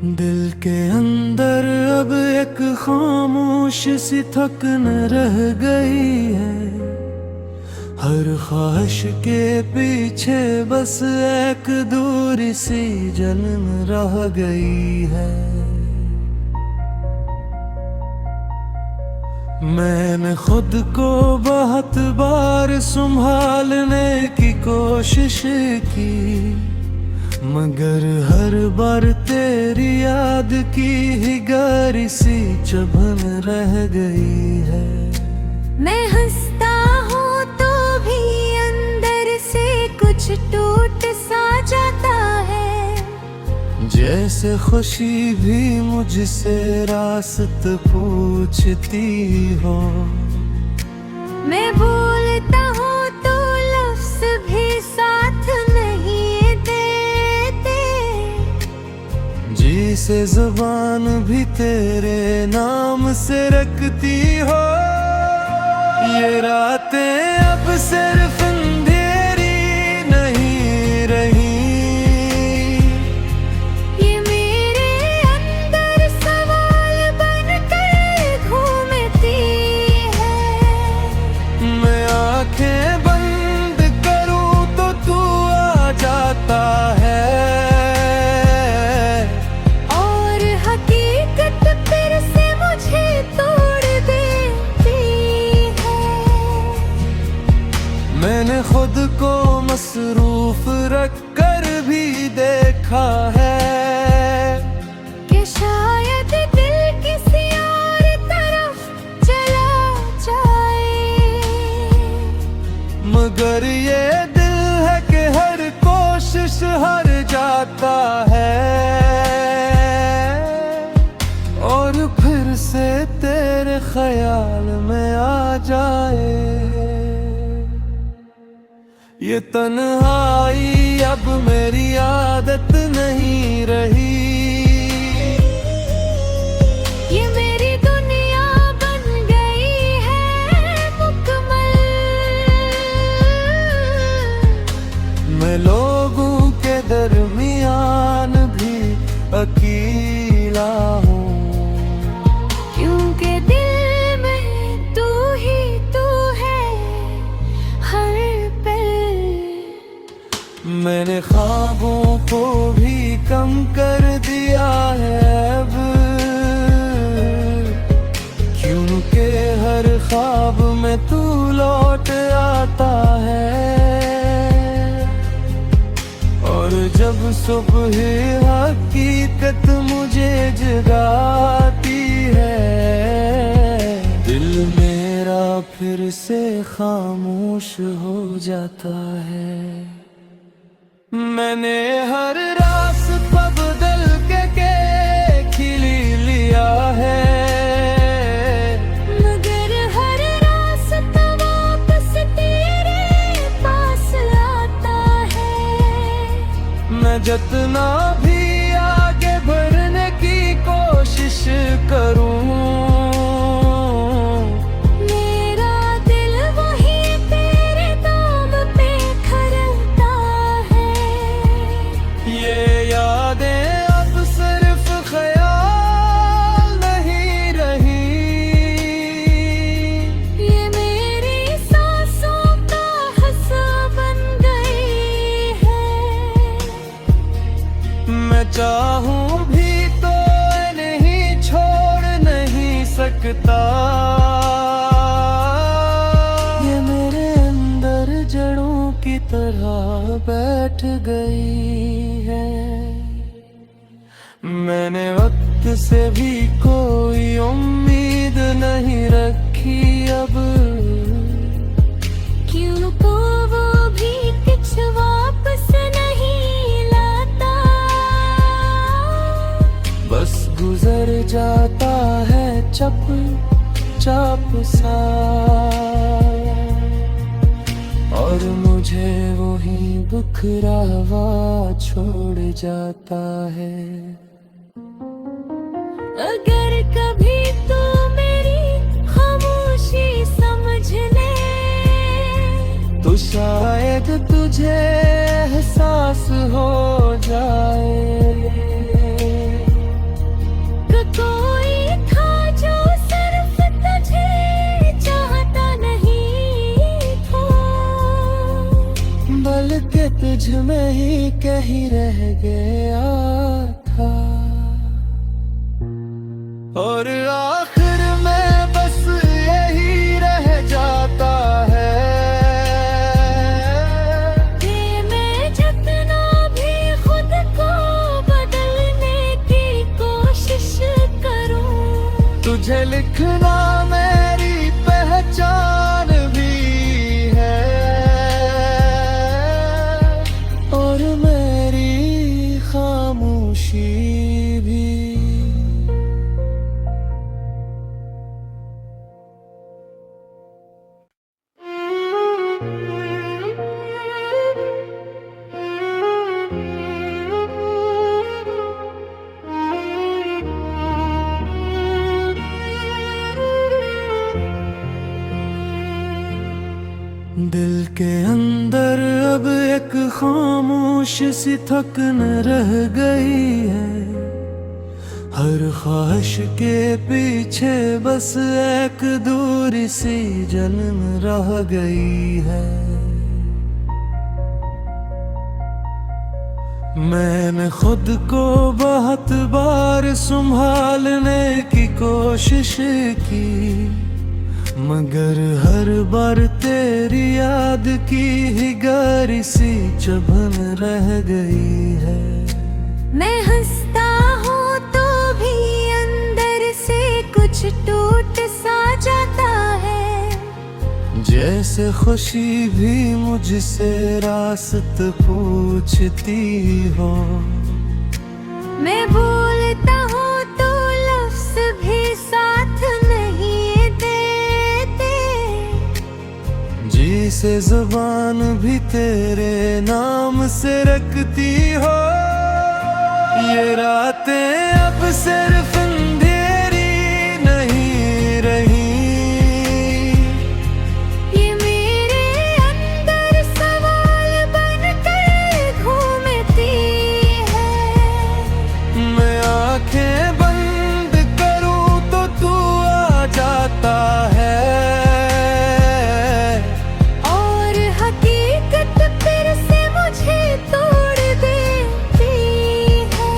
दिल के अंदर अब एक खामोश सी थकन रह गई है। हर ख्वाहिश के पीछे बस एक दूरी सी जलन रह गई है। मैंने खुद को बहुत बार संभालने की कोशिश की, मगर हर बार तेरी याद की ही गहरी सी चुभन रह गई है। मैं हंसता हूँ तो भी अंदर से कुछ टूट सा जाता है। जैसे खुशी भी मुझसे रास्त पूछती हो। मैं बोलता हूँ तो लफ्ज भी साथ नहीं देते। जी से जुबान भी तेरे नाम से रखती हो। ये रातें अब सिर्फ अंधेरी नहीं रही, ये मेरे अंदर सवाल बनकर घूमती है। मैं आंखें बंद करूं तो तू आ जाता है, और हकीकत फिर से मुझे तोड़ देती है। मैंने खुद को मसरूफ रख कर भी देखा है कि शायद दिल किसी और तरफ चला जाए। मगर ये दिल है कि हर कोशिश हार जाता है, और फिर से तेरे ख्याल में आ जाए। ये तन्हाई अब मेरी आदत नहीं रही, ये मेरी दुनिया बन गई है मुकम्मल। मैं लोगों के दरमियान भी अकेला हूँ, क्योंकि दिल में तू ही तू है हर पल। मैंने ख्वाबों को भी कम कर दिया है अब, क्योंकि हर ख्वाब में तू लौट आता है। और जब सुबह हकीकत मुझे जगाती है, दिल मेरा फिर से खामोश हो जाता है। मैंने हर रास्ता बदल के खिली लिया है, मगर हर रास्ता वापस तेरे पास आता है। मैं जितना भी आगे बढ़ने की कोशिश करूं, मेरा दिल वही तेरे नाम पे खरता है। ये यादें अब सिर्फ ख्याल नहीं रही, ये मेरी सांसों का हिस्सा बन गई है। मैं चाहूं भी तो नहीं छोड़ नहीं सकता। ये मेरे अंदर जड़ों की तरह बैठ गई है। मैंने वक्त से भी कोई उम्मीद नहीं रखी अब, क्यों तो वो भी कुछ वापस नहीं लाता। बस गुजर जाता है चप चाप सा, और मुझे वही बिखरा हुआ छोड़ जाता है। अगर कभी तू मेरी खामोशी समझ ले, तो शायद तुझे एहसास हो जाए तुझे लिखना मेरी पहचान भी है और मेरी खामोशी भी। दिल के अंदर अब एक खामोश सी थकन रह गई है, हर ख्वाहिश के पीछे बस एक दूरी सी जलन रह गई है। मैंने खुद को बहुत बार संभालने की कोशिश की, मगर हर बार तेरी याद की ही गहरी सी चुभन रह गई है। मैं हंसता हूँ तो भी अंदर से कुछ टूट सा जाता है, जैसे खुशी भी मुझसे रास्त पूछती हो। मैं बोलता हूँ तो लफ्ज भी साथ नहीं देते, जी से जुबान भी तेरे नाम से रखती हो। ये रातें अब सिर्फ अंधेरी नहीं रही, ये मेरे अंदर सवाल बनकर घूमती है। मैं आंखें बंद करूं तो तू आ जाता है, और हकीकत फिर से मुझे तोड़ देती है।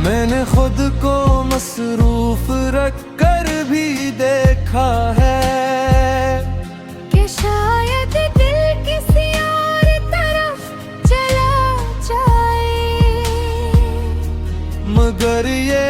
मैंने खुद को मसरूफ रख कर भी देखा है कि शायद दिल किसी और तरफ चला जाए, मगर ये